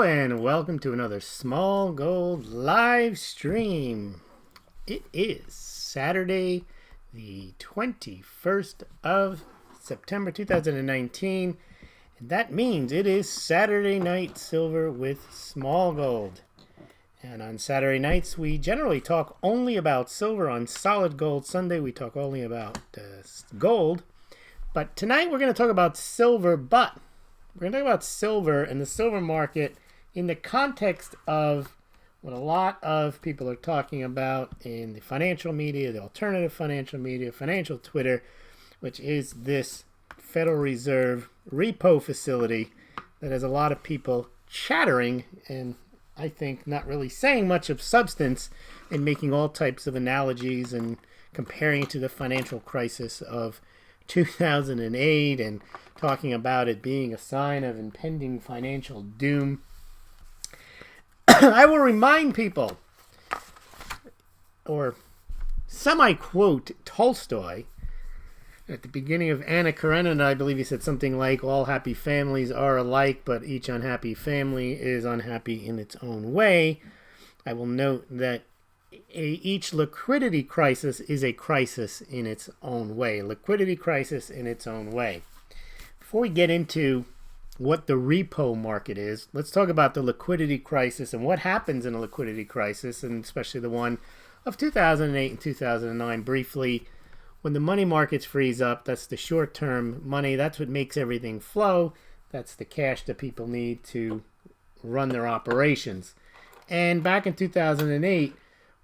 and welcome to another Smaulgld live stream. It is Saturday, the 21st of September 2019, and that means it is Saturday Night Silver with Smaulgld. And on Saturday nights, we generally talk only about silver. On Solid Gold Sunday, we talk only about gold. But tonight, we're going to talk about silver, but we're going to talk about silver and the silver market in the context of what a lot of people are talking about in the financial media, the alternative financial media, financial Twitter, which is this Federal Reserve repo facility that has a lot of people chattering and I think not really saying much of substance and making all types of analogies and comparing it to the financial crisis of 2008 and talking about it being a sign of impending financial doom. I will remind people, or semi-quote Tolstoy, at the beginning of Anna Karenina, I believe he said something like, all happy families are alike, but each unhappy family is unhappy in its own way. I will note that each liquidity crisis is a crisis in its own way. Liquidity crisis in its own way. Before we get into what the repo market is, let's talk about the liquidity crisis and what happens in a liquidity crisis, and especially the one of 2008 and 2009 briefly. When the money markets freeze up, that's the short-term money. That's what makes everything flow. That's the cash that people need to run their operations. And back in 2008,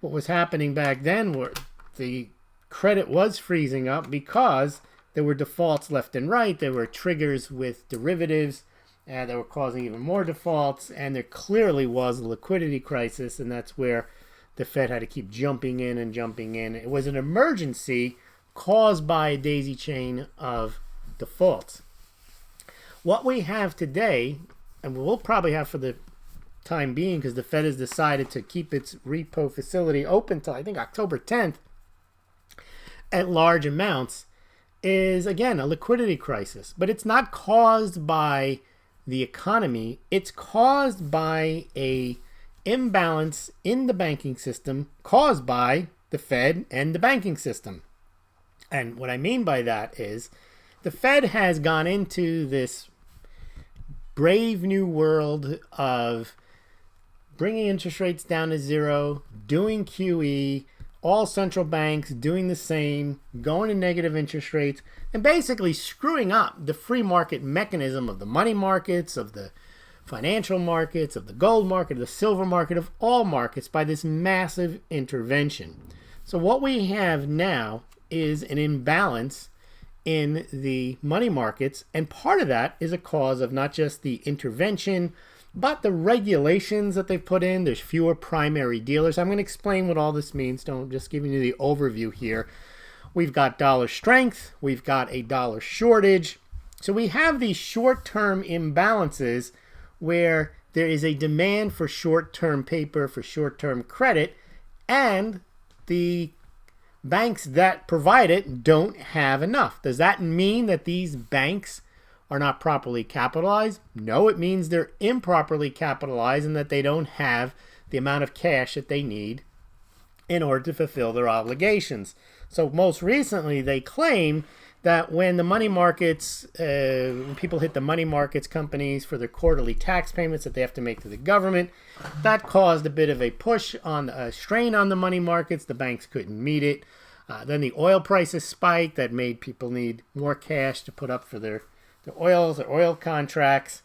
what was happening back then were the credit was freezing up because there were defaults left and right. There were triggers with derivatives that were causing even more defaults. And there clearly was a liquidity crisis, and that's where the Fed had to keep jumping in and jumping in. It was an emergency caused by a daisy chain of defaults. What we have today, and we'll probably have for the time being because the Fed has decided to keep its repo facility open till I think October 10th at large amounts, is again a liquidity crisis. But it's not caused by the economy. It's caused by a imbalance in the banking system caused by the Fed and the banking system. And what I mean by that is the Fed has gone into this brave new world of bringing interest rates down to zero, doing QE, all central banks doing the same, going to negative interest rates, and basically screwing up the free market mechanism of the money markets, of the financial markets, of the gold market, of the silver market, of all markets by this massive intervention. So what we have now is an imbalance in the money markets, and part of that is a cause of not just the intervention, but the regulations that they've put in. There's fewer primary dealers. I'm going to explain what all this means. Don't just giving you the overview here. We've got dollar strength. We've got a dollar shortage. So we have these short-term imbalances where there is a demand for short-term paper, for short-term credit, and the banks that provide it don't have enough. Does that mean that these banks are not properly capitalized? No, it means they're improperly capitalized and that they don't have the amount of cash that they need in order to fulfill their obligations. So most recently, they claim that when the money markets, when people hit the money markets companies for their quarterly tax payments that they have to make to the government, that caused a bit of a push on a strain on the money markets. The banks couldn't meet it. Then the oil prices spiked. That made people need more cash to put up for their oil contracts.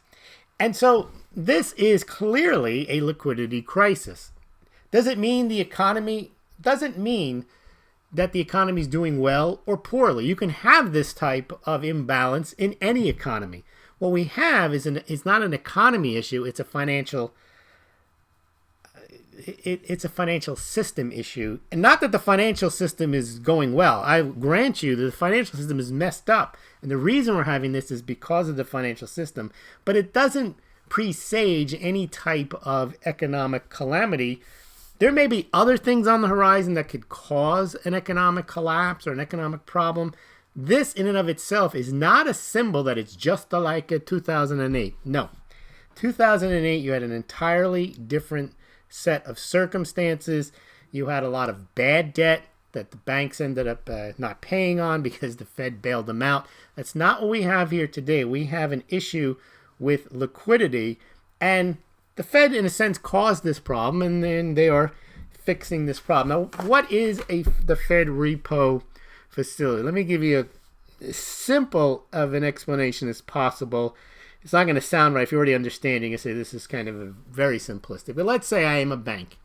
And so this is clearly a liquidity crisis. Does it mean the economy? Doesn't mean that the economy is doing well or poorly. You can have this type of imbalance in any economy. What we have is not an economy issue. It's a financial system issue. And not that the financial system is going well. I grant you that the financial system is messed up. And the reason we're having this is because of the financial system. But it doesn't presage any type of economic calamity. There may be other things on the horizon that could cause an economic collapse or an economic problem. This in and of itself is not a symbol that it's just like a 2008. No. 2008, you had an entirely different set of circumstances. You had a lot of bad debt that the banks ended up not paying on because the Fed bailed them out. That's not what we have here today. We have an issue with liquidity, and the Fed, in a sense, caused this problem, and then they are fixing this problem. Now, what is the Fed repo facility? Let me give you as simple of an explanation as possible. It's not going to sound right if you're already understanding. You say this is kind of very simplistic. But let's say I am a bank.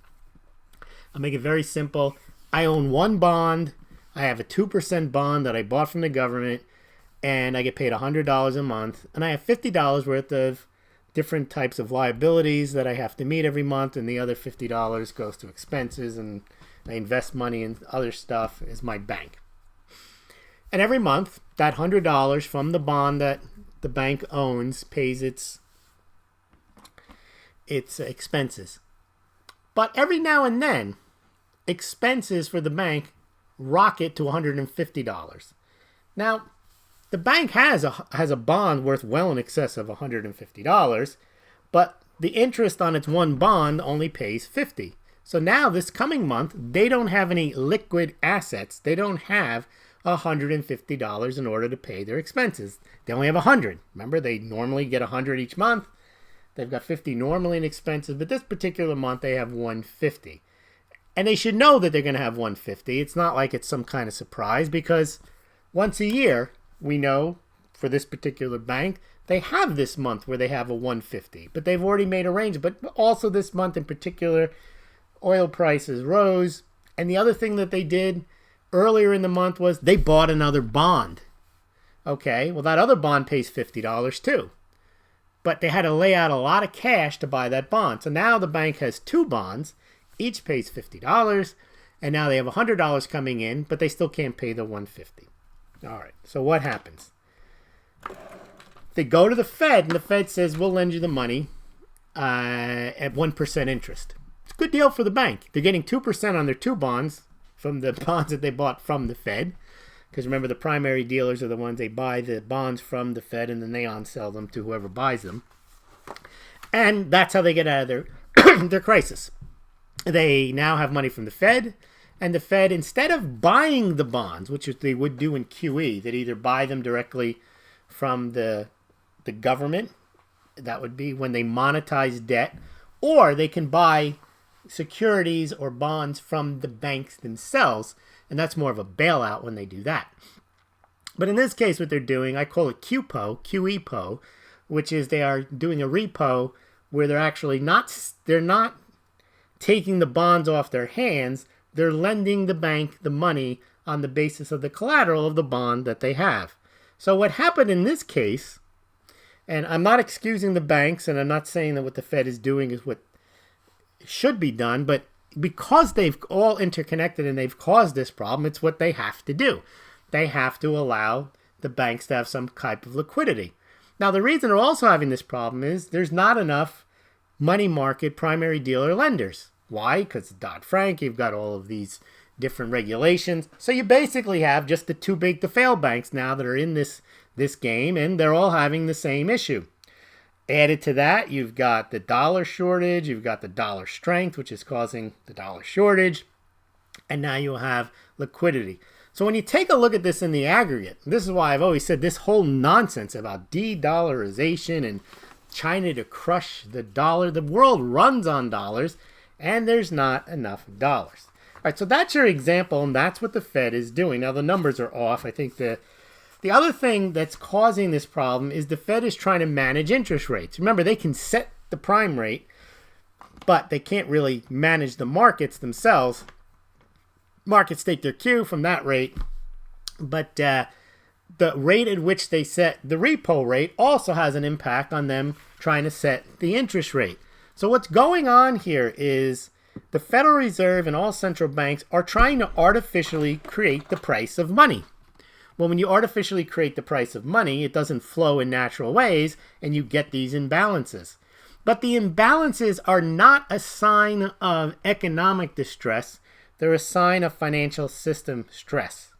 I'll make it very simple. I own one bond. I have a 2% bond that I bought from the government, and I get paid $100 a month. And I have $50 worth of different types of liabilities that I have to meet every month, and the other $50 goes to expenses, and I invest money in other stuff as my bank. And every month, that $100 from the bond that the bank owns pays its expenses. But every now and then, expenses for the bank rocket to $150. Now, the bank has a bond worth well in excess of $150, but the interest on its one bond only pays $50. So now this coming month, they don't have any liquid assets. They don't have $150 in order to pay their expenses. They only have $100. Remember, they normally get $100 each month. They've got $50 normally in expenses, but this particular month they have $150. And they should know that they're going to have $150. It's not like it's some kind of surprise, because once a year, we know for this particular bank, they have this month where they have a $150, but they've already made arrangements. But also this month in particular, oil prices rose. And the other thing that they did earlier in the month was they bought another bond. Okay, well, that other bond pays $50 too. But they had to lay out a lot of cash to buy that bond. So now the bank has two bonds, each pays $50, and now they have $100 coming in, but they still can't pay the $150. All right, so what happens? They go to the Fed, and the Fed says, we'll lend you the money at 1% interest. It's a good deal for the bank. They're getting 2% on their two bonds from the bonds that they bought from the Fed. Because remember, the primary dealers are the ones, they buy the bonds from the Fed, and then they on-sell them to whoever buys them. And that's how they get out of their crisis. They now have money from the Fed, and the Fed, instead of buying the bonds, which they would do in QE, they'd either buy them directly from the government, that would be when they monetize debt, or they can buy securities or bonds from the banks themselves, and that's more of a bailout when they do that. But in this case, what they're doing, I call it QEPO, which is they are doing a repo where they're actually they're not taking the bonds off their hands. They're lending the bank the money on the basis of the collateral of the bond that they have. So what happened in this case, and I'm not excusing the banks, and I'm not saying that what the Fed is doing is what should be done, but because they've all interconnected and they've caused this problem, it's what they have to do. They have to allow the banks to have some type of liquidity. Now, the reason they're also having this problem is there's not enough money market primary dealer lenders. Why? Because Dodd-Frank, you've got all of these different regulations. So you basically have just the too big to fail banks now that are in this game, and they're all having the same issue. Added to that, you've got the dollar shortage, you've got the dollar strength, which is causing the dollar shortage, and now you'll have liquidity. So when you take a look at this in the aggregate, this is why I've always said this whole nonsense about de-dollarization and China to crush the dollar, the world runs on dollars, and there's not enough dollars. All right, so that's your example, and that's what the Fed is doing. Now, the numbers are off. I think the other thing that's causing this problem is the Fed is trying to manage interest rates. Remember, they can set the prime rate, but they can't really manage the markets themselves. Markets take their cue from that rate, but the rate at which they set the repo rate also has an impact on them trying to set the interest rate. So what's going on here is the Federal Reserve and all central banks are trying to artificially create the price of money. Well, when you artificially create the price of money, it doesn't flow in natural ways, and you get these imbalances. But the imbalances are not a sign of economic distress. They're a sign of financial system stress.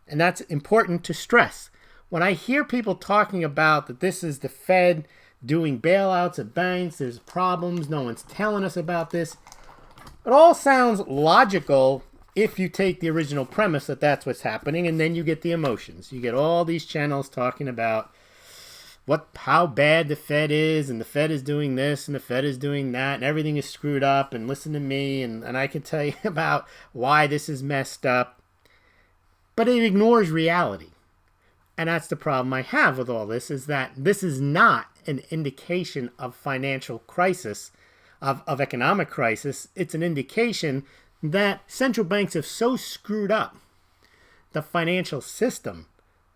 And that's important to stress. When I hear people talking about that this is the Fed doing bailouts of banks. There's problems. No one's telling us about this. It all sounds logical if you take the original premise that that's what's happening, and then you get the emotions. You get all these channels talking about how bad the Fed is, and the Fed is doing this, and the Fed is doing that, and everything is screwed up, and listen to me, and I can tell you about why this is messed up. But it ignores reality. And that's the problem I have with all this, is that this is not an indication of financial crisis, of economic crisis. It's an indication that central banks have so screwed up the financial system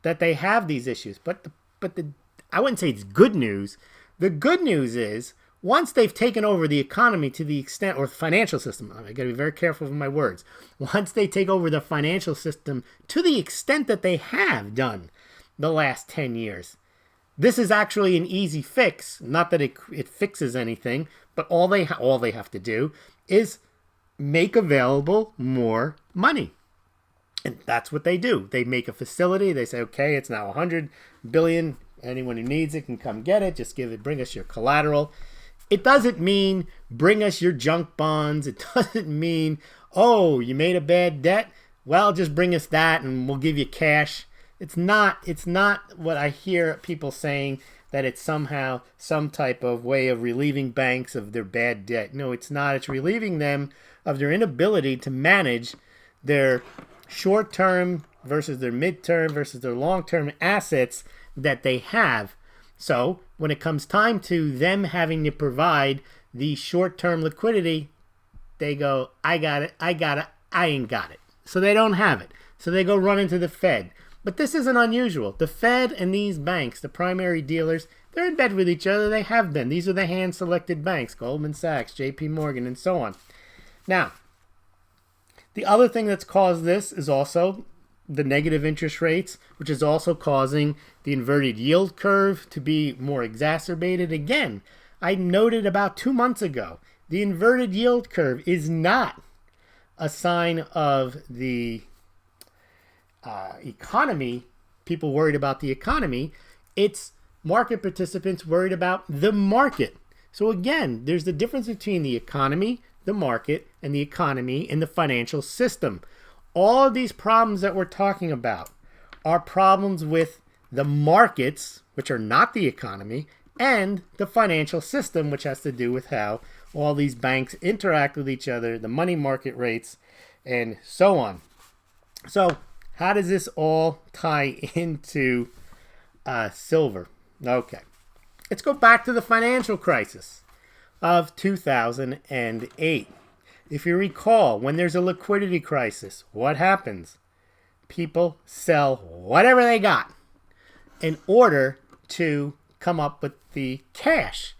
that they have these issues. But I wouldn't say it's good news. The good news is, once they've taken over the economy to the extent, or the financial system, I got to be very careful with my words. Once they take over the financial system to the extent that they have done the last 10 years, this is actually an easy fix. Not that it fixes anything, but all they have to do is make available more money. And that's what they do. They make a facility. They say, okay, it's now 100 billion. Anyone who needs it can come get it. Just bring us your collateral. It doesn't mean bring us your junk bonds. It doesn't mean, oh, you made a bad debt? Well, just bring us that and we'll give you cash. It's not what I hear people saying, that it's somehow some type of way of relieving banks of their bad debt. No, it's not. It's relieving them of their inability to manage their short-term versus their mid-term versus their long-term assets that they have. So when it comes time to them having to provide the short-term liquidity, they go, I got it, I ain't got it. So they don't have it. So they go run into the Fed. But this isn't unusual. The Fed and these banks, the primary dealers, they're in bed with each other. They have been. These are the hand-selected banks, Goldman Sachs, JP Morgan, and so on. Now, the other thing that's caused this is also the negative interest rates, which is also causing the inverted yield curve to be more exacerbated. Again, I noted about 2 months ago, the inverted yield curve is not a sign of the economy, people worried about the economy. It's market participants worried about the market. So again, there's the difference between the economy, the market, and the economy and the financial system. All of these problems that we're talking about are problems with the markets, which are not the economy, and the financial system, which has to do with how all these banks interact with each other, the money market rates, and so on. So how does this all tie into silver? Okay, let's go back to the financial crisis of 2008. If you recall, when there's a liquidity crisis, what happens? People sell whatever they got in order to come up with the cash.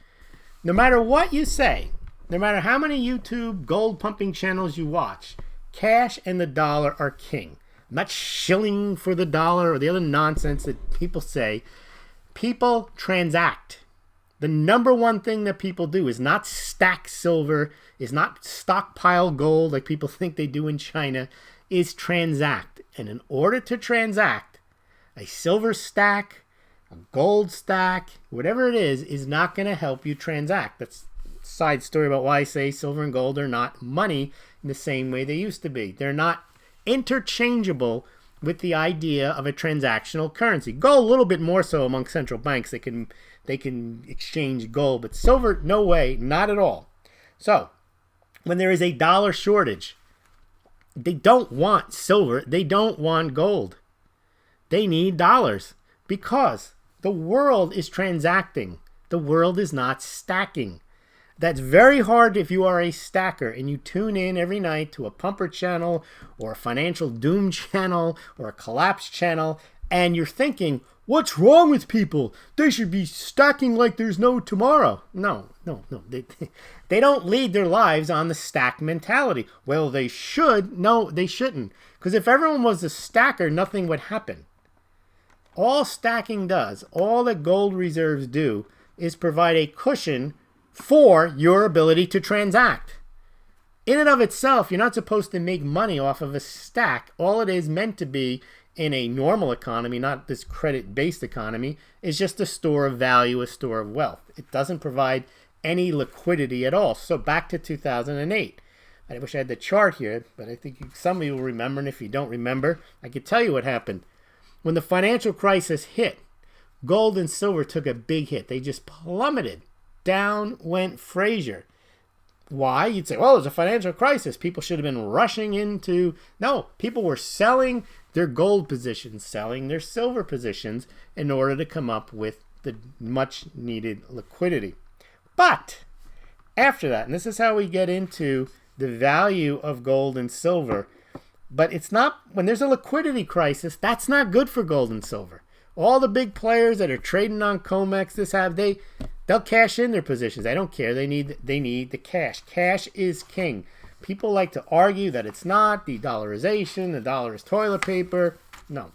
No matter what you say, no matter how many YouTube gold pumping channels you watch, cash and the dollar are king. I'm not shilling for the dollar or the other nonsense that people say. People transact. The number one thing that people do is not stack silver, is not stockpile gold like people think they do in China, is transact. And in order to transact, a silver stack, a gold stack, whatever it is not going to help you transact. That's a side story about why I say silver and gold are not money in the same way they used to be. They're not interchangeable with the idea of a transactional currency. Gold a little bit more so among central banks. They can exchange gold, but silver, no way, not at all. So when there is a dollar shortage, they don't want silver, they don't want gold. They need dollars because the world is transacting. The world is not stacking. That's very hard if you are a stacker and you tune in every night to a pumper channel or a financial doom channel or a collapse channel, and you're thinking, what's wrong with people? They should be stacking like there's no tomorrow. No. They don't lead their lives on the stack mentality. Well, they should. No, they shouldn't. Because if everyone was a stacker, nothing would happen. All stacking does, all that gold reserves do, is provide a cushion for your ability to transact. In and of itself, you're not supposed to make money off of a stack. All it is meant to be in a normal economy, not this credit-based economy, is just a store of value, a store of wealth. It doesn't provide any liquidity at all. So back to 2008. I wish I had the chart here, but I think some of you will remember, and if you don't remember, I could tell you what happened. When the financial crisis hit, gold and silver took a big hit. They just plummeted. Down went Frazier. Why? You'd say, well, there's a financial crisis. People should have been rushing into... No, people were selling their gold positions, selling their silver positions in order to come up with the much needed liquidity. But after that, and this is how we get into the value of gold and silver, but it's not, when there's a liquidity crisis, that's not good for gold and silver. All the big players that are trading on COMEX, they'll cash in their positions. They don't care. They need the cash. Cash is king. People like to argue that it's not, de-dollarization, the dollar is toilet paper. No.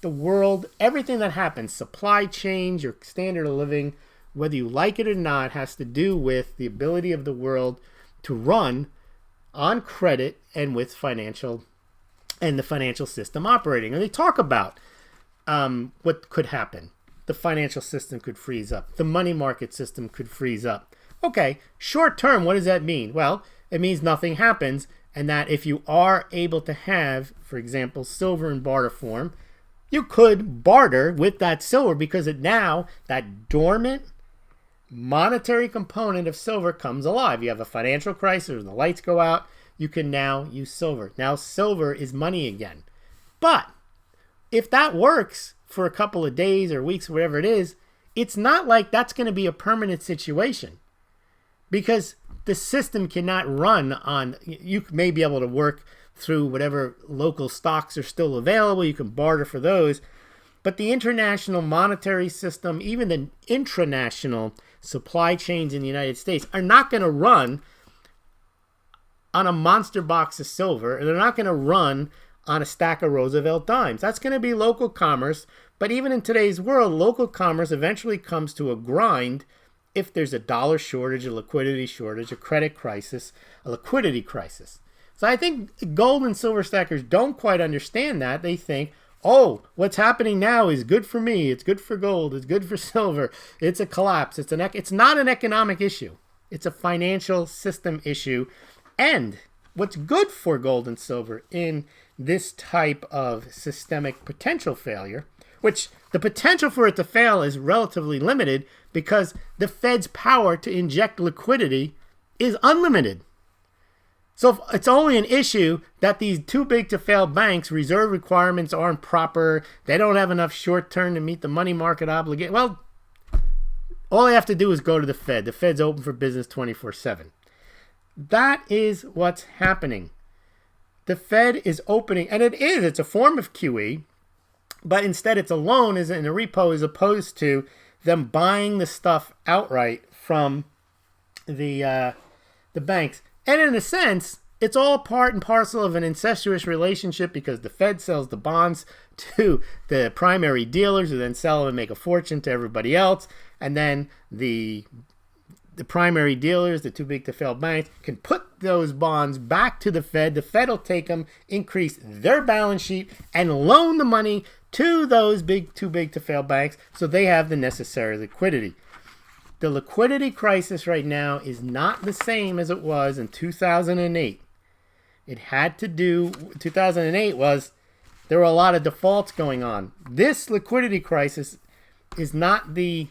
The world, everything that happens, supply chains, your standard of living, whether you like it or not, has to do with the ability of the world to run on credit and with financial, and the financial system operating. And they talk about what could happen. The financial system could freeze up. The money market system could freeze up. Okay, short term, what does that mean? Well, it means nothing happens, and that if you are able to have, for example, silver in barter form, you could barter with that silver because now that dormant monetary component of silver comes alive. You have a financial crisis and the lights go out, you can now use silver. Now silver is money again. But if that works for a couple of days or weeks, whatever it is, it's not like that's going to be a permanent situation, because the system cannot run on, you may be able to work through whatever local stocks are still available, you can barter for those, but the international monetary system, even the intranational supply chains in the United States are not going to run on a monster box of silver, and they're not going to run on a stack of Roosevelt dimes. That's going to be local commerce, but even in today's world, local commerce eventually comes to a grind if there's a dollar shortage, a liquidity shortage, a credit crisis, a liquidity crisis. So I think gold and silver stackers don't quite understand that. They think, oh, what's happening now is good for me. It's good for gold. It's good for silver. It's a collapse. It's not an economic issue. It's a financial system issue. And what's good for gold and silver in this type of systemic potential failure, which the potential for it to fail is relatively limited because the Fed's power to inject liquidity is unlimited. So it's only an issue that these too big to fail banks' reserve requirements aren't proper. They don't have enough short term to meet the money market obligation. Well, all they have to do is go to the Fed. The Fed's open for business 24/7. That is what's happening. The Fed is opening, and it's a form of QE, but instead it's a loan in a repo as opposed to them buying the stuff outright from the banks. And in a sense, it's all part and parcel of an incestuous relationship because the Fed sells the bonds to the primary dealers who then sell them and make a fortune to everybody else. And then the primary dealers, the too big to fail banks, can put those bonds back to the Fed. The Fed will take them, increase their balance sheet, and loan the money to those too big to fail banks so they have the necessary liquidity. The liquidity crisis right now is not the same as it was in 2008. It had to do, 2008 was, there were a lot of defaults going on. This liquidity crisis is not the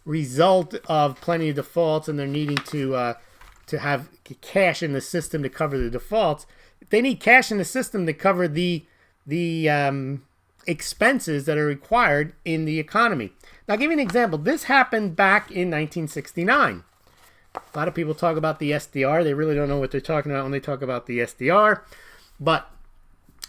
result of plenty of defaults and they're needing to have cash in the system to cover the defaults. They need cash in the system to cover the expenses that are required in the economy. Now, I'll give you an example. This happened back in 1969. A lot of people talk about the SDR. They really don't know what they're talking about when they talk about the SDR. But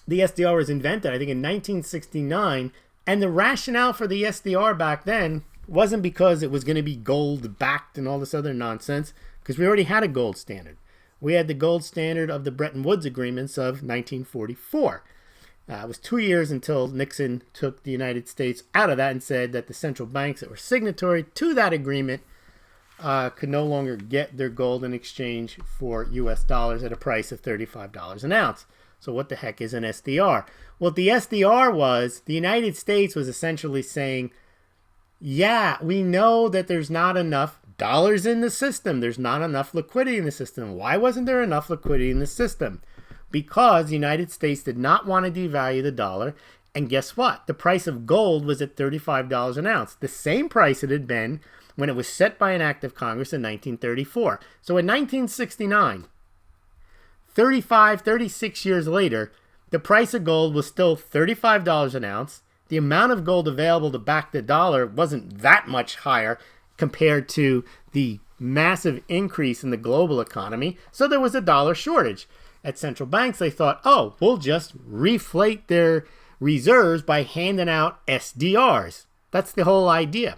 the SDR was invented, I think, in 1969. And the rationale for the SDR back then wasn't because it was going to be gold-backed and all this other nonsense, because we already had a gold standard. We had the gold standard of the Bretton Woods agreements of 1944. It was 2 years until Nixon took the United States out of that and said that the central banks that were signatory to that agreement could no longer get their gold in exchange for US dollars at a price of $35 an ounce. So what the heck is an SDR? Well, the SDR was, the United States was essentially saying, yeah, we know that there's not enough dollars in the system. There's not enough liquidity in the system. Why wasn't there enough liquidity in the system? Because the United States did not want to devalue the dollar. And guess what? The price of gold was at $35 an ounce, the same price it had been when it was set by an act of Congress in 1934. So in 1969, 36 years later, the price of gold was still $35 an ounce. The amount of gold available to back the dollar wasn't that much higher compared to the massive increase in the global economy. So there was a dollar shortage. At central banks, they thought, oh, we'll just reflate their reserves by handing out SDRs. That's the whole idea.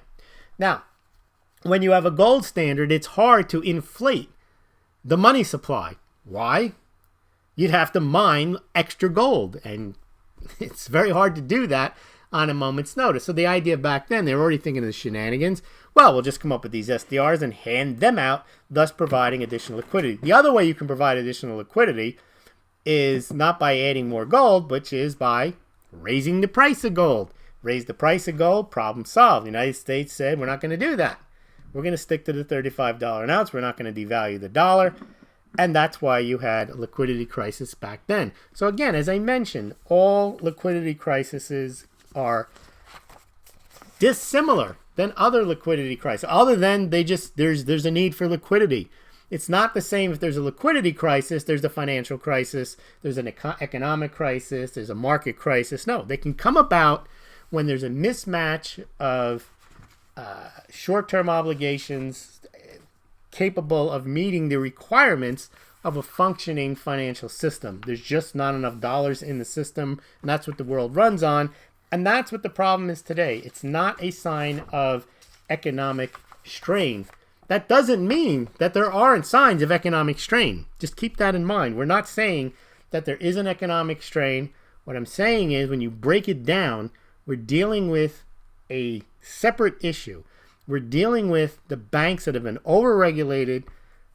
Now, when you have a gold standard, it's hard to inflate the money supply. Why? You'd have to mine extra gold, and it's very hard to do that on a moment's notice. So the idea back then, they were already thinking of the shenanigans. Well, we'll just come up with these SDRs and hand them out, thus providing additional liquidity. The other way you can provide additional liquidity is not by adding more gold, which is by raising the price of gold. Raise the price of gold, problem solved. The United States said, we're not going to do that. We're going to stick to the $35 an ounce. We're not going to devalue the dollar. And that's why you had a liquidity crisis back then. So again, as I mentioned, all liquidity crises are dissimilar than other liquidity crises, other than there's a need for liquidity. It's not the same if there's a liquidity crisis, there's a financial crisis, there's an economic crisis, there's a market crisis. No, they can come about when there's a mismatch of short-term obligations capable of meeting the requirements of a functioning financial system. There's just not enough dollars in the system, and that's what the world runs on. And that's what the problem is today. It's not a sign of economic strain. That doesn't mean that there aren't signs of economic strain. Just keep that in mind. We're not saying that there isn't economic strain. What I'm saying is when you break it down, we're dealing with a separate issue. We're dealing with the banks that have been overregulated,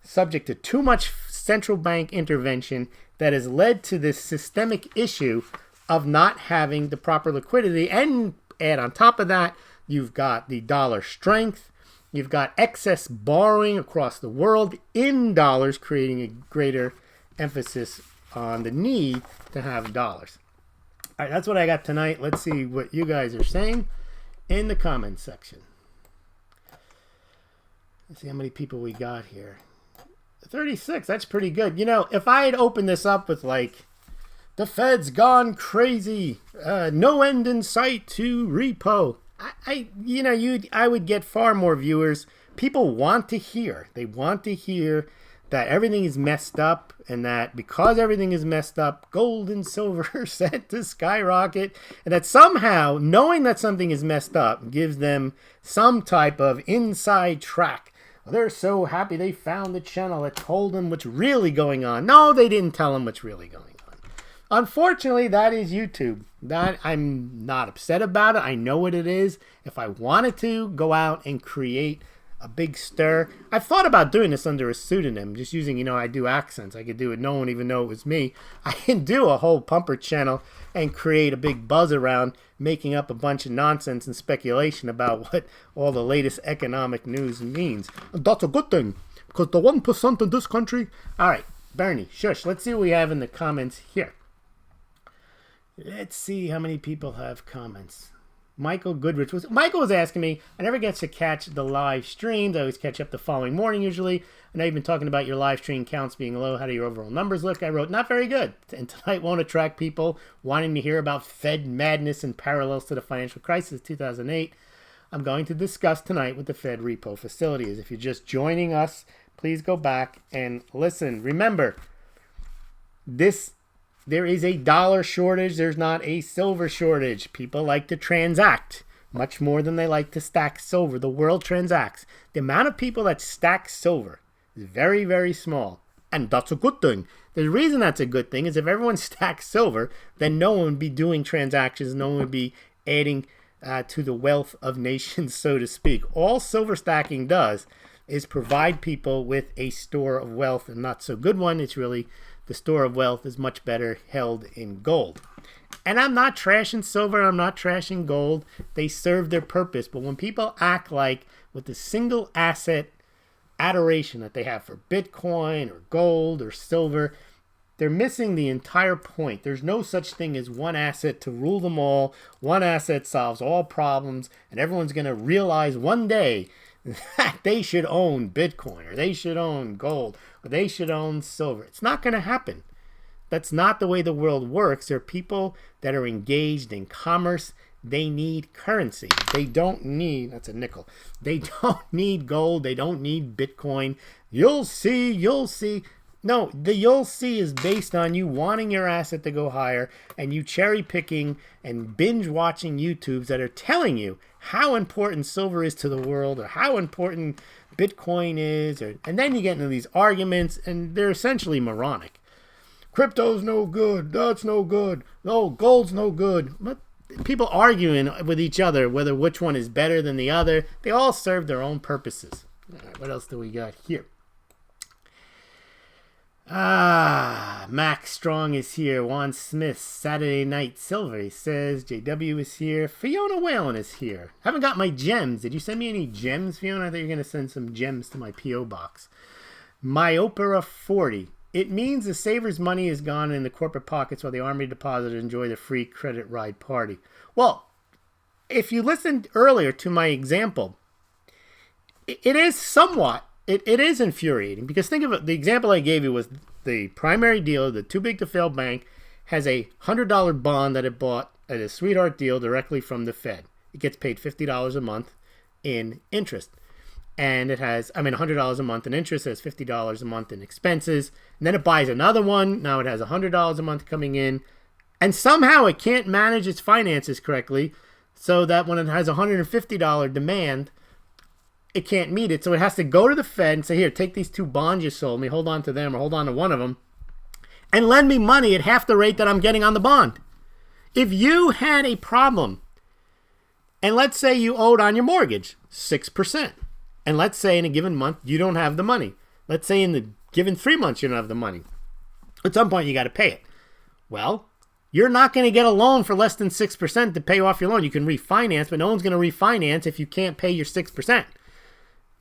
subject to too much central bank intervention that has led to this systemic issue of not having the proper liquidity. And add on top of that, you've got the dollar strength. You've got excess borrowing across the world in dollars, creating a greater emphasis on the need to have dollars. All right, that's what I got tonight. Let's see what you guys are saying in the comments section. Let's see how many people we got here. 36, that's pretty good. You know, if I had opened this up with like, the Fed's gone crazy, no end in sight to repo, I would get far more viewers. People want to hear. They want to hear that everything is messed up, and that because everything is messed up, gold and silver are set to skyrocket, and that somehow knowing that something is messed up gives them some type of inside track. They're so happy they found the channel that told them what's really going on. No, they didn't tell them what's really going on. Unfortunately, that is YouTube. That I'm not upset about it. I know what it is. If I wanted to go out and create a big stir, I've thought about doing this under a pseudonym, just using, I do accents. I could do it. No one even know it was me. I can do a whole pumper channel and create a big buzz around making up a bunch of nonsense and speculation about what all the latest economic news means. And that's a good thing, because the 1% in this country. All right, Bernie, shush. Let's see what we have in the comments here. Let's see how many people have comments. Michael was asking me, I never get to catch the live streams. I always catch up the following morning usually. I know you've been talking about your live stream counts being low. How do your overall numbers look? I wrote, not very good. And tonight won't attract people wanting to hear about Fed madness and parallels to the financial crisis of 2008. I'm going to discuss tonight what the Fed repo facility is. If you're just joining us, please go back and listen. Remember, there is a dollar shortage. There's not a silver shortage. People like to transact much more than they like to stack silver. The world transacts. The amount of people that stack silver is very, very small. And that's a good thing. The reason that's a good thing is if everyone stacks silver, then no one would be doing transactions. No one would be adding to the wealth of nations, so to speak. All silver stacking does is provide people with a store of wealth, and not so good one. It's really the store of wealth is much better held in gold. And I'm not trashing silver, I'm not trashing gold. They serve their purpose. But when people act like with the single asset adoration that they have for Bitcoin or gold or silver, they're missing the entire point. There's no such thing as one asset to rule them all. One asset solves all problems, and everyone's going to realize one day that they should own Bitcoin, or they should own gold, or they should own silver. It's not going to happen. That's not the way the world works. There are people that are engaged in commerce. They need currency. They don't need, that's a nickel. They don't need gold. They don't need Bitcoin. You'll see. No, the you'll see is based on you wanting your asset to go higher and you cherry picking and binge watching YouTubes that are telling you how important silver is to the world or how important Bitcoin is. And then you get into these arguments and they're essentially moronic. Crypto's no good. That's no good. No, gold's no good. But people arguing with each other whether which one is better than the other. They all serve their own purposes. All right, what else do we got here? Max Strong is here. Juan Smith, Saturday Night Silver. He says JW is here. Fiona Whalen is here. Haven't got my gems. Did you send me any gems, Fiona? I thought you were going to send some gems to my P.O. box. Myopera 40. It means the savers' money is gone in the corporate pockets while the army depositors enjoy the free credit ride party. Well, if you listened earlier to my example, it is somewhat, it is infuriating, because think of it, the example I gave you was the primary dealer, the too big to fail bank, has a $100 bond that it bought at a sweetheart deal directly from the Fed. It gets paid $50 a month in interest. And it has, $100 a month in interest, it has $50 a month in expenses. And then it buys another one. Now it has $100 a month coming in. And somehow it can't manage its finances correctly, so that when it has a $150 demand, it can't meet it. So it has to go to the Fed and say, here, take these two bonds you sold me, hold on to them or hold on to one of them, and lend me money at half the rate that I'm getting on the bond. If you had a problem, and let's say you owed on your mortgage 6%, and let's say in a given month you don't have the money. Let's say in the given 3 months you don't have the money. At some point you got to pay it. Well, you're not going to get a loan for less than 6% to pay off your loan. You can refinance, but no one's going to refinance if you can't pay your 6%.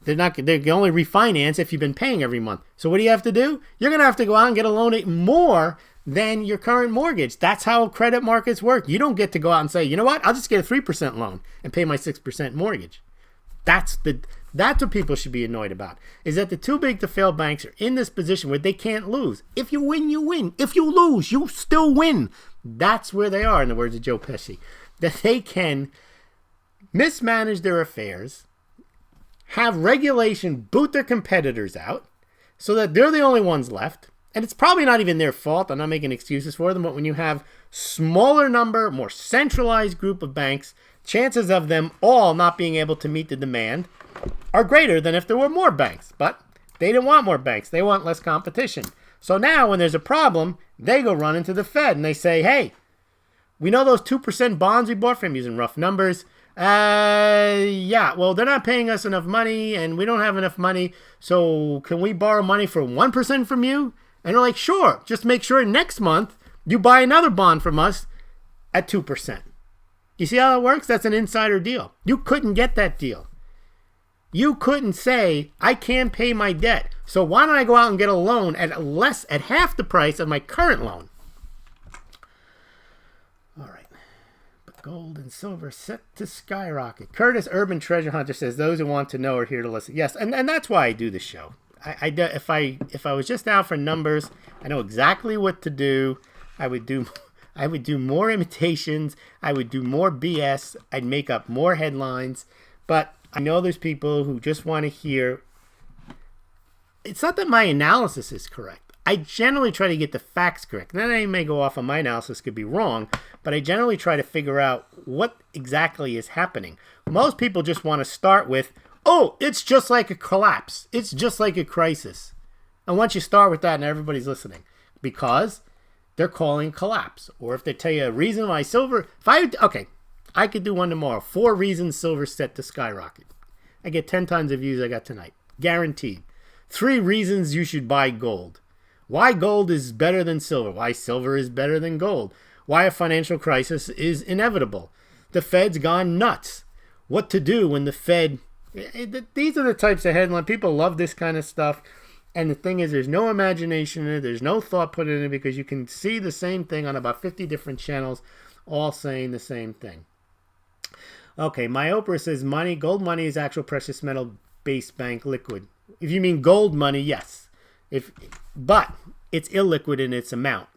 They can only refinance if you've been paying every month. So what do you have to do? You're going to have to go out and get a loan at more than your current mortgage. That's how credit markets work. You don't get to go out and say, you know what, I'll just get a 3% loan and pay my 6% mortgage. That's what people should be annoyed about, is that the too big to fail banks are in this position where they can't lose. If you win, you win. If you lose, you still win. That's where they are, in the words of Joe Pesci. That they can mismanage their affairs, have regulation boot their competitors out so that they're the only ones left. And it's probably not even their fault. I'm not making excuses for them. But when you have smaller number, more centralized group of banks, chances of them all not being able to meet the demand are greater than if there were more banks. But they didn't want more banks. They want less competition. So now when there's a problem, they go run into the Fed and they say, hey, we know those 2% bonds we bought from, using rough numbers. Yeah, well, they're not paying us enough money and we don't have enough money. So can we borrow money for 1% from you? And they're like, sure, just make sure next month you buy another bond from us at 2%. You see how that works? That's an insider deal. You couldn't get that deal. You couldn't say, I can't pay my debt, so why don't I go out and get a loan at half the price of my current loan? All right. But gold and silver set to skyrocket. Curtis Urban Treasure Hunter says, those who want to know are here to listen. Yes, and that's why I do the show. If I was just out for numbers, I know exactly what to do. I would do more imitations. I would do more BS. I'd make up more headlines. But I know there's people who just want to hear. It's not that my analysis is correct. I generally try to get the facts correct. And then I may go off on my analysis, could be wrong. But I generally try to figure out what exactly is happening. Most people just want to start with, oh, it's just like a collapse. It's just like a crisis. And once you start with that, and everybody's listening, because they're calling collapse. Or if they tell you a reason why silver, I could do one tomorrow. 4 reasons silver's set to skyrocket. I get 10 times the views I got tonight. Guaranteed. 3 reasons you should buy gold. Why gold is better than silver. Why silver is better than gold. Why a financial crisis is inevitable. The Fed's gone nuts. What to do when the Fed... These are the types of headlines. People love this kind of stuff. And the thing is, there's no imagination in it. There's no thought put in it because you can see the same thing on about 50 different channels, all saying the same thing. Okay, Myopera says gold money is actual precious metal based bank liquid. If you mean gold money, yes. But it's illiquid in its amount.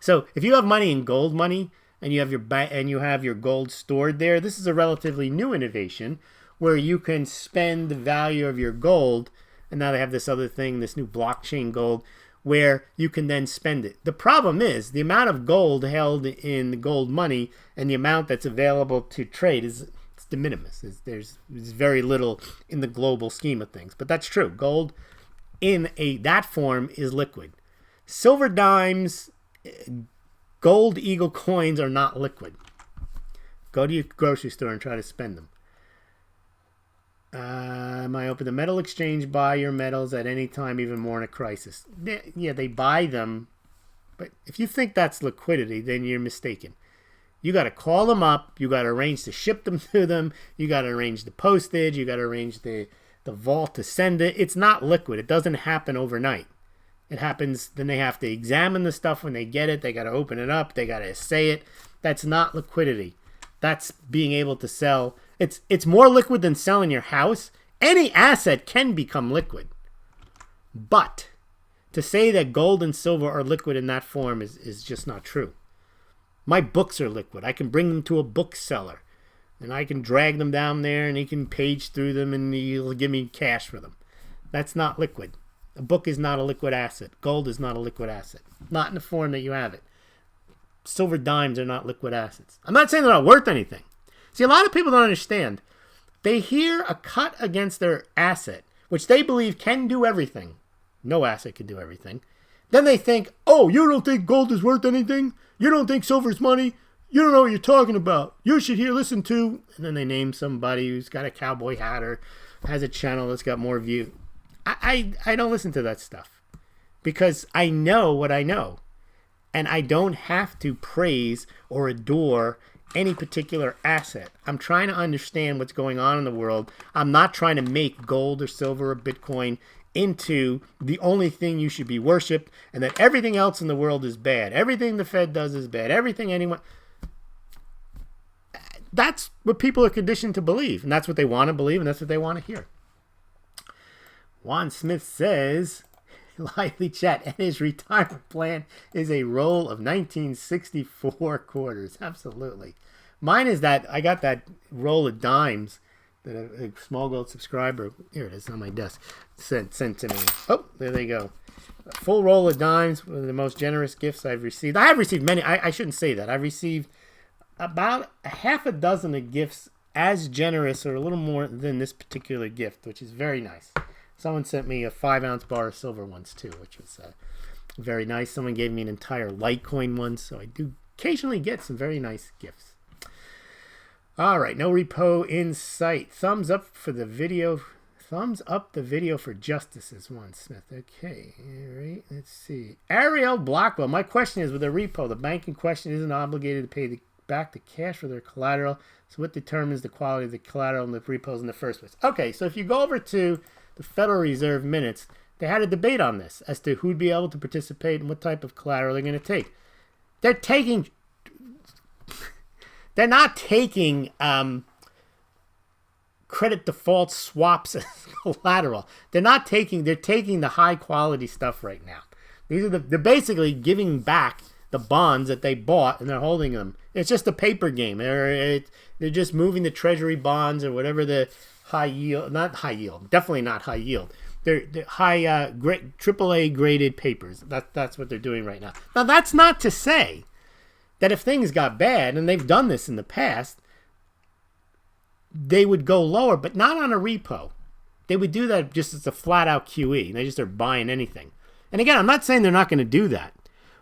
So if you have money in gold money and you have your gold stored there, this is a relatively new innovation where you can spend the value of your gold. And now they have this other thing, this new blockchain gold, where you can then spend it. The problem is the amount of gold held in gold money and the amount that's available to trade is de minimis. There's very little in the global scheme of things. But that's true. Gold in that form is liquid. Silver dimes, gold eagle coins are not liquid. Go to your grocery store and try to spend them. I open the metal exchange, buy your metals at any time, even more in a crisis. Yeah, they buy them, but if you think that's liquidity, then you're mistaken. You got to call them up. You got to arrange to ship them to them. You got to arrange the postage. You got to arrange the vault to send it. It's not liquid. It doesn't happen overnight. It happens, then they have to examine the stuff when they get it. They got to open it up. They got to assay it. That's not liquidity. That's being able to sell. It's more liquid than selling your house. Any asset can become liquid. But to say that gold and silver are liquid in that form is just not true. My books are liquid. I can bring them to a bookseller. And I can drag them down there and he can page through them and he'll give me cash for them. That's not liquid. A book is not a liquid asset. Gold is not a liquid asset. Not in the form that you have it. Silver dimes are not liquid assets. I'm not saying they're not worth anything. See, a lot of people don't understand. They hear a cut against their asset, which they believe can do everything. No asset can do everything. Then they think, oh, you don't think gold is worth anything? You don't think silver's money? You don't know what you're talking about. You should listen to... And then they name somebody who's got a cowboy hat or has a channel that's got more views. I don't listen to that stuff because I know what I know. And I don't have to praise or adore any particular asset. I'm trying to understand what's going on in the world. I'm not trying to make gold or silver or Bitcoin into the only thing you should be worshipped and that everything else in the world is bad. Everything the Fed does is bad. Everything anyone... That's what people are conditioned to believe. And that's what they want to believe and that's what they want to hear. Juan Smith says... Lively chat, and his retirement plan is a roll of 1964 quarters. Absolutely. Mine is that I got that roll of dimes that a Smaulgld subscriber, here it is on my desk, sent to me. Oh, there they go. A full roll of dimes, one of the most generous gifts I've received. I have received many. I shouldn't say that. I've received about a half a dozen of gifts as generous or a little more than this particular gift, which is very nice. Someone sent me a 5-ounce bar of silver once too, which was very nice. Someone gave me an entire Litecoin once, so I do occasionally get some very nice gifts. All right, no repo in sight. Thumbs up for the video. Thumbs up the video for justice is Juan Smith. Okay, all right, let's see. Ariel Blackwell, my question is, with a repo, the bank in question isn't obligated to pay back the cash for their collateral, so what determines the quality of the collateral in the repos in the first place? Okay, so if you go over to the Federal Reserve minutes, they had a debate on this as to who'd be able to participate and what type of collateral they're going to take. They're not taking credit default swaps as collateral. They're taking the high quality stuff right now. They're basically giving back the bonds that they bought and they're holding them. It's just a paper game. They're just moving the treasury bonds or whatever the high yield, not high yield, definitely not high yield. They're high AAA graded papers. That's what they're doing right now. Now that's not to say that if things got bad, and they've done this in the past, they would go lower, but not on a repo. They would do that just as a flat out QE. They just are buying anything. And again, I'm not saying they're not going to do that.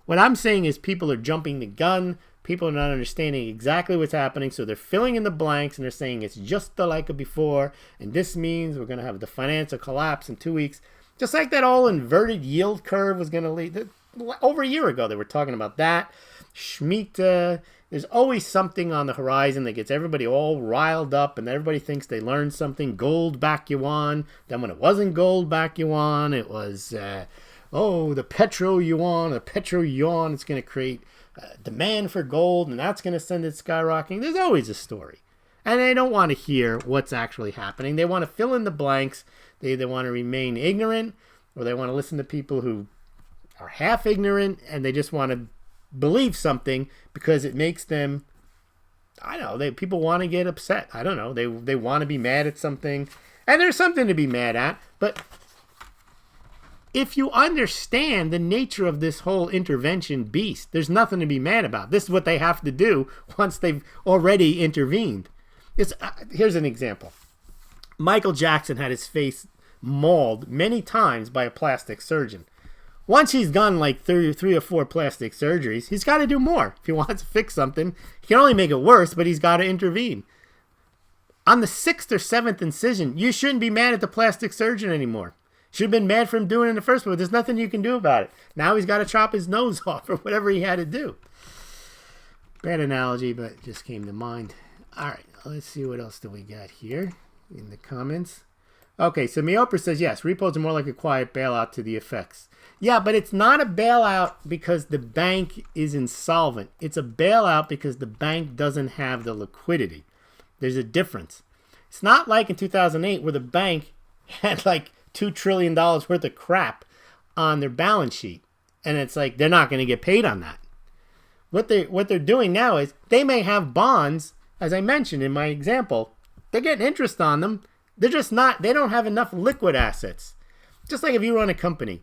What I'm saying is people are jumping the gun. People are not understanding exactly what's happening, so they're filling in the blanks and they're saying it's just like it before, and this means we're going to have the financial collapse in 2 weeks. Just like that old inverted yield curve was going to lead. Over a year ago, they were talking about that. Shemitah. There's always something on the horizon that gets everybody all riled up, and everybody thinks they learned something. Gold back yuan. Then when it wasn't gold back yuan, it was, the petro yuan. It's going to create demand for gold, and that's going to send it skyrocketing. There's always a story. And they don't want to hear what's actually happening. They want to fill in the blanks. They either want to remain ignorant, or they want to listen to people who are half ignorant, and they just want to believe something because it makes them, I don't know, people want to get upset. I don't know. They want to be mad at something, and there's something to be mad at. But if you understand the nature of this whole intervention beast, there's nothing to be mad about. This is what they have to do once they've already intervened. Here's an example. Michael Jackson had his face mauled many times by a plastic surgeon. Once he's done like three or four plastic surgeries, he's got to do more. If he wants to fix something, he can only make it worse, but he's got to intervene. On the 6th or 7th incision, you shouldn't be mad at the plastic surgeon anymore. Should have been mad for him doing it in the first place. There's nothing you can do about it. Now he's got to chop his nose off or whatever he had to do. Bad analogy, but it just came to mind. All right, let's see what else do we got here in the comments. Okay, so Mioper says, yes, repos are more like a quiet bailout to the effects. Yeah, but it's not a bailout because the bank is insolvent. It's a bailout because the bank doesn't have the liquidity. There's a difference. It's not like in 2008 where the bank had like $2 trillion worth of crap on their balance sheet. And it's like they're not going to get paid on that. What they're doing now is they may have bonds, as I mentioned in my example. They're getting interest on them. They don't have enough liquid assets. Just like if you run a company.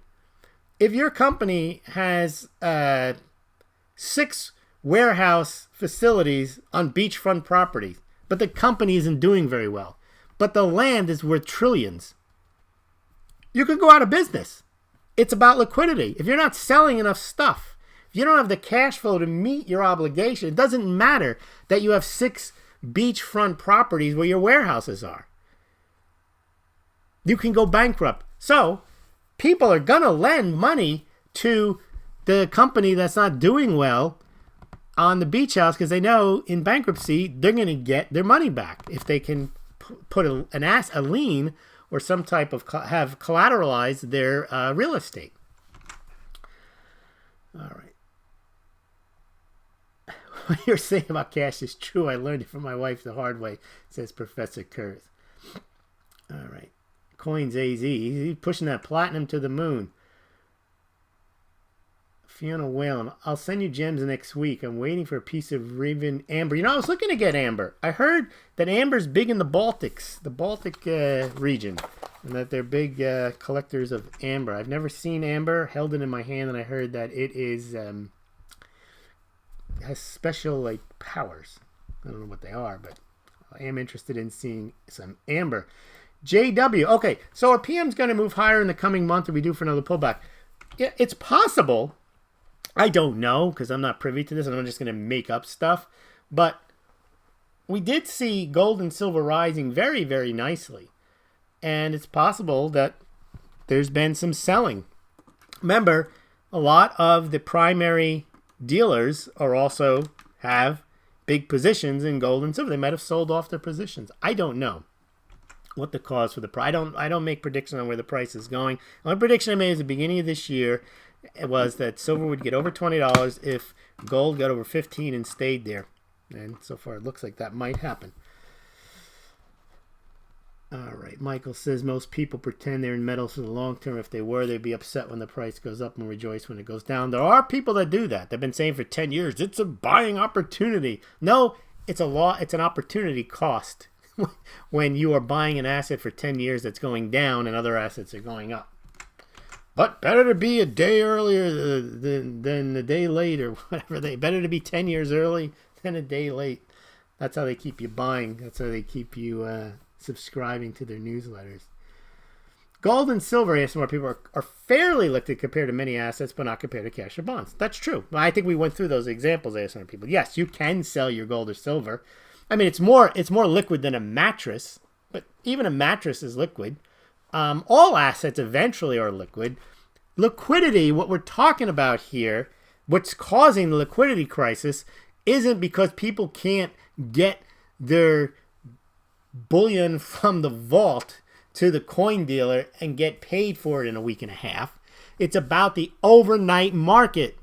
If your company has 6 warehouse facilities on beachfront properties, but the company isn't doing very well, but the land is worth trillions, you could go out of business. It's about liquidity. If you're not selling enough stuff, if you don't have the cash flow to meet your obligation, it doesn't matter that you have 6 beachfront properties where your warehouses are. You can go bankrupt. So people are going to lend money to the company that's not doing well on the beach house because they know in bankruptcy they're going to get their money back if they can put a lien or some type of have collateralized their real estate. All right. What you're saying about cash is true. I learned it from my wife the hard way, says Professor Kurz. All right. Coins AZ. He's pushing that platinum to the moon. Fiona Whalen. I'll send you gems next week. I'm waiting for a piece of Raven Amber. You know, I was looking to get Amber. I heard that Amber's big in the Baltics, the Baltic region, and that they're big collectors of Amber. I've never seen Amber, held it in my hand, and I heard that it is has special like powers. I don't know what they are, but I am interested in seeing some Amber. JW. Okay, so our PM's going to move higher in the coming month, or we do for another pullback. It's possible. I don't know because I'm not privy to this, and I'm just going to make up stuff. But we did see gold and silver rising very, very nicely. And it's possible that there's been some selling. Remember, a lot of the primary dealers are also have big positions in gold and silver. They might have sold off their positions. I don't know what the cause for the price. I don't make predictions on where the price is going. The only prediction I made at the beginning of this year was that silver would get over $20 if gold got over 15 and stayed there. And so far it looks like that might happen. All right. Michael says most people pretend they're in metals for the long term. If they were, they'd be upset when the price goes up and rejoice when it goes down. There are people that do that. They've been saying for 10 years, it's a buying opportunity. No, it's an opportunity cost when you are buying an asset for 10 years that's going down and other assets are going up. But better to be a day earlier than a day late or whatever. Better to be 10 years early than a day late. That's how they keep you buying. That's how they keep you subscribing to their newsletters. Gold and silver, ASMR people, are fairly liquid compared to many assets, but not compared to cash or bonds. That's true. I think we went through those examples, ASMR people. Yes, you can sell your gold or silver. I mean, it's more liquid than a mattress, but even a mattress is liquid. All assets eventually are liquid. Liquidity, what we're talking about here, what's causing the liquidity crisis, isn't because people can't get their bullion from the vault to the coin dealer and get paid for it in a week and a half. It's about the overnight market.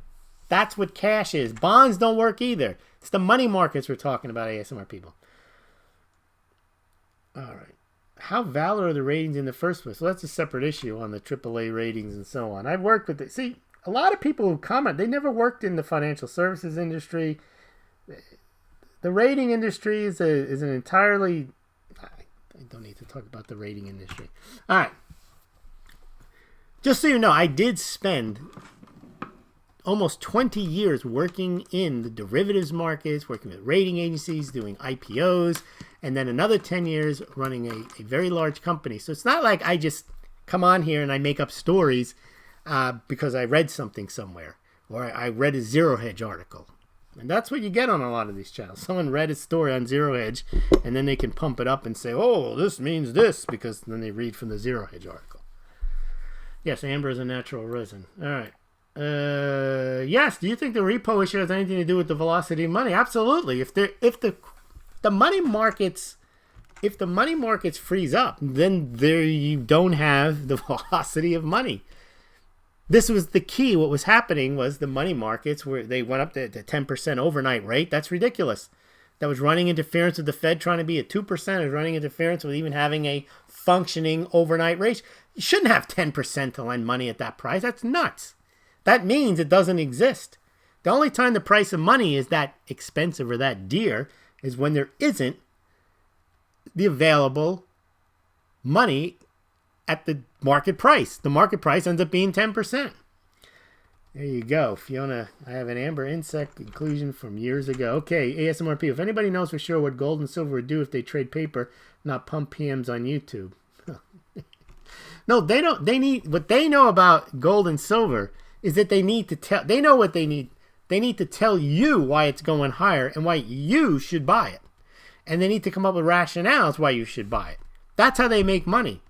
That's what cash is. Bonds don't work either. It's the money markets we're talking about, ASMR people. All right. How valid are the ratings in the first place? Well, that's a separate issue on the AAA ratings and so on. I've worked with it. See, a lot of people who comment, they never worked in the financial services industry. The rating industry is an entirely... I don't need to talk about the rating industry. All right. Just so you know, I did spend almost 20 years working in the derivatives markets, working with rating agencies, doing IPOs, and then another 10 years running a very large company. So it's not like I just come on here and I make up stories because I read something somewhere or I read a Zero Hedge article. And that's what you get on a lot of these channels. Someone read a story on Zero Hedge, and then they can pump it up and say, oh, this means this, because then they read from the Zero Hedge article. Yes, amber is a natural resin. All right. Yes, do you think the repo issue has anything to do with the velocity of money? Absolutely. If the money markets freeze up, then there you don't have the velocity of money. This was the key. What was happening was the money markets where they went up to 10% overnight rate. That's ridiculous. That was running interference with the Fed trying to be at 2%. It was running interference with even having a functioning overnight rate. You shouldn't have 10% to lend money at that price. That's nuts. That means it doesn't exist. The only time the price of money is that expensive or that dear is when there isn't the available money at the market price. The market price ends up being 10%. There you go. Fiona, I have an amber insect inclusion from years ago. Okay, ASMRP. If anybody knows for sure what gold and silver would do if they trade paper, not pump PMs on YouTube. No, they don't. They need, what they know about gold and silver is that they need to tell, they know what they need. They need to tell you why it's going higher and why you should buy it. And they need to come up with rationales why you should buy it. That's how they make money.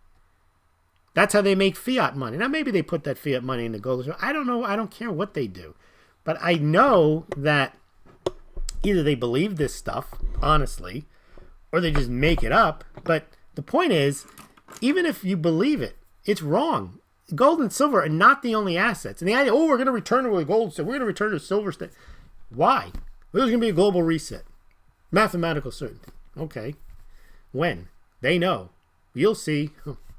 That's how they make fiat money. Now, maybe they put that fiat money into gold. I don't know. I don't care what they do. But I know that either they believe this stuff, honestly, or they just make it up. But the point is, even if you believe it, it's wrong. Gold and silver are not the only assets. And the idea, we're going to return to a gold state. We're going to return to a silver state. Why? Well, there's going to be a global reset. Mathematical certainty. Okay. When? They know. You'll see.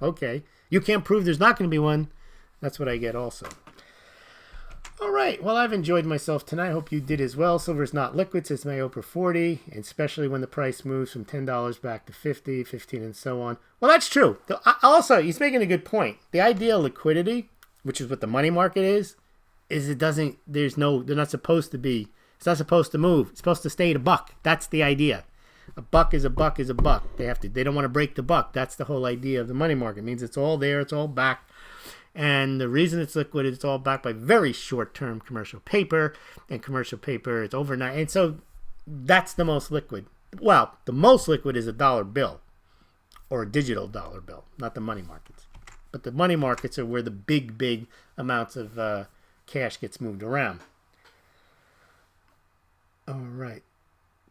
Okay. You can't prove there's not going to be one. That's what I get also. All right. Well, I've enjoyed myself tonight. I hope you did as well. Silver's not liquid, says Mayopa 40, and especially when the price moves from $10 back to 50, 15, and so on. Well, that's true. Also, he's making a good point. The idea of liquidity, which is what the money market is it doesn't, they're not supposed to be, it's not supposed to move. It's supposed to stay at a buck. That's the idea. A buck is a buck is a buck. They don't want to break the buck. That's the whole idea of the money market. It means it's all there, it's all backed. And the reason it's liquid is it's all backed by very short-term commercial paper, and commercial paper, it's overnight. And so that's the most liquid. Well, the most liquid is a dollar bill or a digital dollar bill, not the money markets. But the money markets are where the big amounts of cash gets moved around. All right.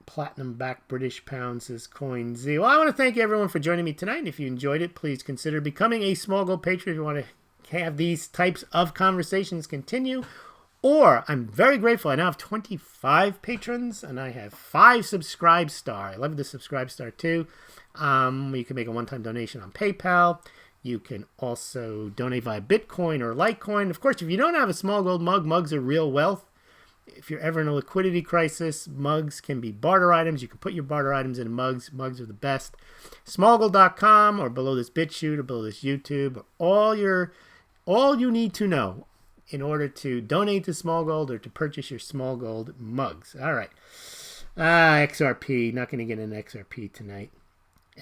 Platinum back British pounds says Coin Z. Well, I want to thank everyone for joining me tonight. And if you enjoyed it, please consider becoming a Smaulgld patron if you want to have these types of conversations continue. Or I'm very grateful. I now have 25 patrons and I have 5 subscribe star. I love the subscribe star too. You can make a one-time donation on PayPal. You can also donate via Bitcoin or Litecoin. Of course, if you don't have a Smaulgld mug, mugs are real wealth. If you're ever in a liquidity crisis, mugs can be barter items. You can put your barter items in mugs. Mugs are the best. Smaulgld.com or below this BitChute or below this YouTube. All you need to know in order to donate to Smaulgld or to purchase your Smaulgld mugs. All right. XRP. Not going to get an XRP tonight.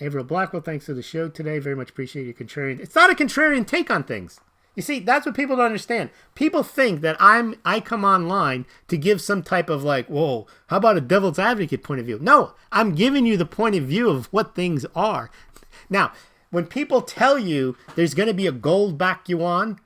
Averill Blackwell, thanks for the show today. Very much appreciate your contrarian. It's not a contrarian take on things. You see, that's what people don't understand. People think that I come online to give some type of like, whoa, how about a devil's advocate point of view? No, I'm giving you the point of view of what things are. Now, when people tell you there's going to be a gold-backed yuan,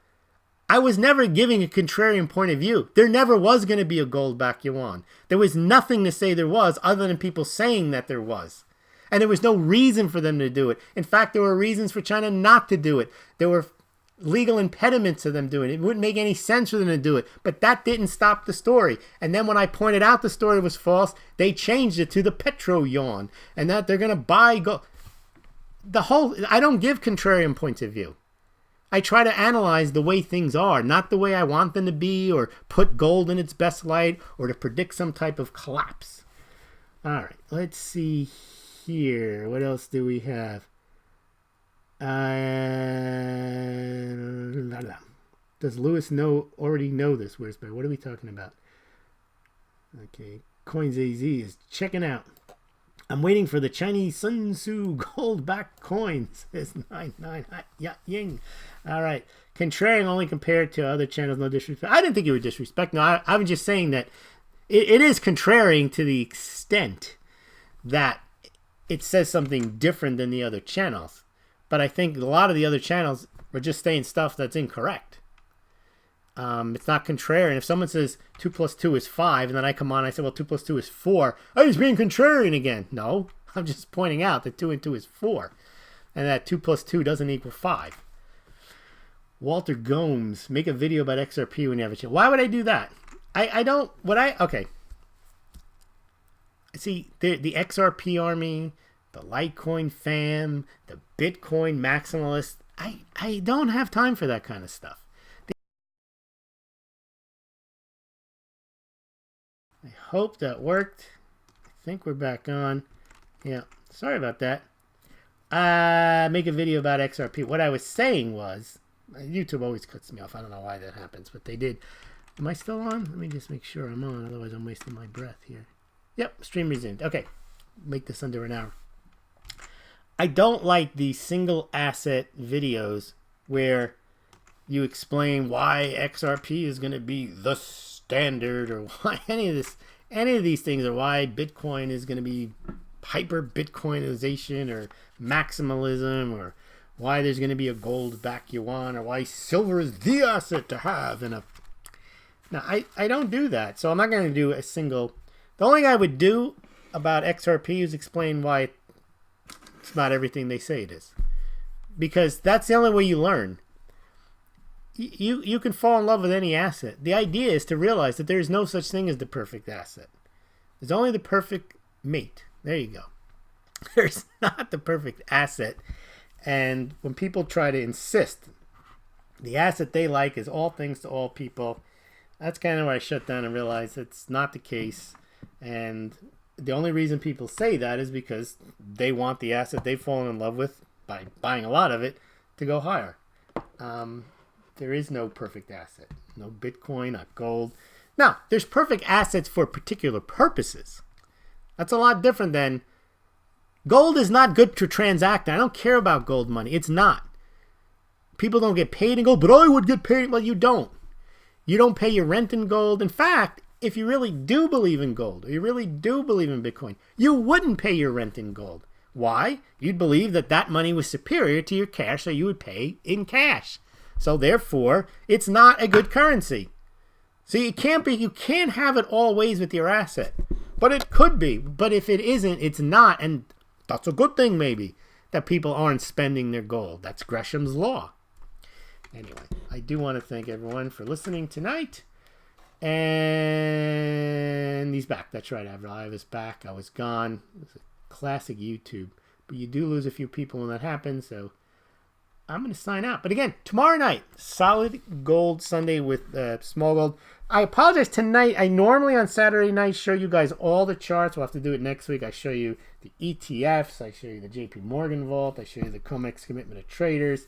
I was never giving a contrarian point of view. There never was going to be a gold-backed yuan. There was nothing to say there was other than people saying that there was. And there was no reason for them to do it. In fact, there were reasons for China not to do it. There were legal impediments to them doing it. It wouldn't make any sense for them to do it. But that didn't stop the story. And then when I pointed out the story was false, they changed it to the petro yuan. And that they're going to buy gold. I don't give contrarian points of view. I try to analyze the way things are, not the way I want them to be, or put gold in its best light, or to predict some type of collapse. All right, let's see here. What else do we have? Does Lewis already know this? Where's what are we talking about? Okay, CoinsAZ is checking out. I'm waiting for the Chinese Sun Tzu gold-backed coin, says 99 Ying. All right. Contrarian only compared to other channels, no disrespect. I didn't think you were disrespect. No, I'm just saying that it is contrarian to the extent that it says something different than the other channels. But I think a lot of the other channels are just saying stuff that's incorrect. It's not contrarian. If someone says 2 plus 2 is 5, and then I come on and I say, well, 2 plus 2 is 4, oh, he's being contrarian again. No, I'm just pointing out that 2 and 2 is 4, and that 2 plus 2 doesn't equal 5. Walter Gomes, make a video about XRP when you have a chance. Why would I do that? Okay. See, the XRP army, the Litecoin fam, the Bitcoin maximalists, I don't have time for that kind of stuff. I hope that worked. I think we're back on. Yeah, sorry about that. Make a video about XRP. What I was saying was, YouTube always cuts me off. I don't know why that happens, but they did. Am I still on? Let me just make sure I'm on. Otherwise, I'm wasting my breath here. Yep, stream resumed. Okay, make this under an hour. I don't like these single asset videos where you explain why XRP is going to be the standard, or why any of these things, or why Bitcoin is going to be hyper Bitcoinization or maximalism, or why there's going to be a gold-backed yuan, or why silver is the asset to have. Now, I don't do that, so I'm not going to do a single. The only thing I would do about XRP is explain why it's not everything they say it is, because that's the only way you learn. You can fall in love with any asset. The idea is to realize that there is no such thing as the perfect asset. There's only the perfect mate. There you go. There's not the perfect asset. And when people try to insist the asset they like is all things to all people, that's kind of where I shut down and realized it's not the case. And the only reason people say that is because they want the asset they've fallen in love with by buying a lot of it to go higher. There is no perfect asset. No Bitcoin, not gold. Now, there's perfect assets for particular purposes. That's a lot different than gold is not good to transact. I don't care about gold money. It's not. People don't get paid in gold, but I would get paid. Well, you don't. You don't pay your rent in gold. In fact, if you really do believe in gold, or you really do believe in Bitcoin, you wouldn't pay your rent in gold. Why? You'd believe that that money was superior to your cash, so you would pay in cash. So therefore, it's not a good currency. So you can't have it all ways with your asset. But it could be. But if it isn't, it's not. And that's a good thing, maybe, that people aren't spending their gold. That's Gresham's law. Anyway, I do want to thank everyone for listening tonight. And he's back. That's right. I was back. I was gone. It was a classic YouTube. But you do lose a few people when that happens, so I'm going to sign out. But again, tomorrow night, Solid Gold Sunday with Smaulgld. I apologize tonight. I normally on Saturday night show you guys all the charts. We'll have to do it next week. I show you the ETFs. I show you the JP Morgan Vault. I show you the COMEX Commitment of Traders.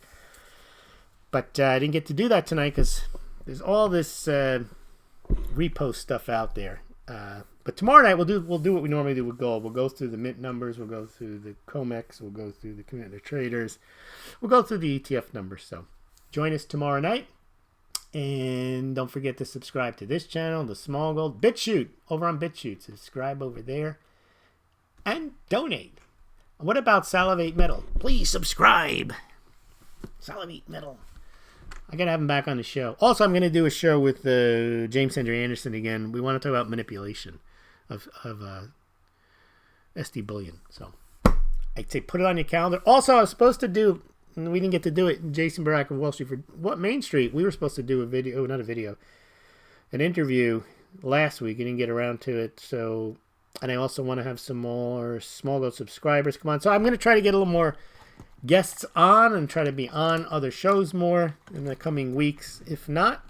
But I didn't get to do that tonight because there's all this repo stuff out there. But tomorrow night we'll do what we normally do with gold. We'll go through the mint numbers. We'll go through the COMEX. We'll go through the community of traders. We'll go through the ETF numbers. So join us tomorrow night. And don't forget to subscribe to this channel, the Smaulgld BitChute, over on BitChute. Subscribe over there and donate. What about Salivate Metal? Please subscribe. Salivate Metal. I got to have him back on the show. Also, I'm going to do a show with James Henry Anderson again. We want to talk about manipulation of SD bullion. So I'd say put it on your calendar. Also, I was supposed to do, and we didn't get to do it, Jason Barak of Wall Street for what Main Street. We were supposed to do a video, not a video, an interview last week. I didn't get around to it. So, and I also want to have some more Smaulgld subscribers come on. So I'm going to try to get a little more guests on and try to be on other shows more in the coming weeks. If not,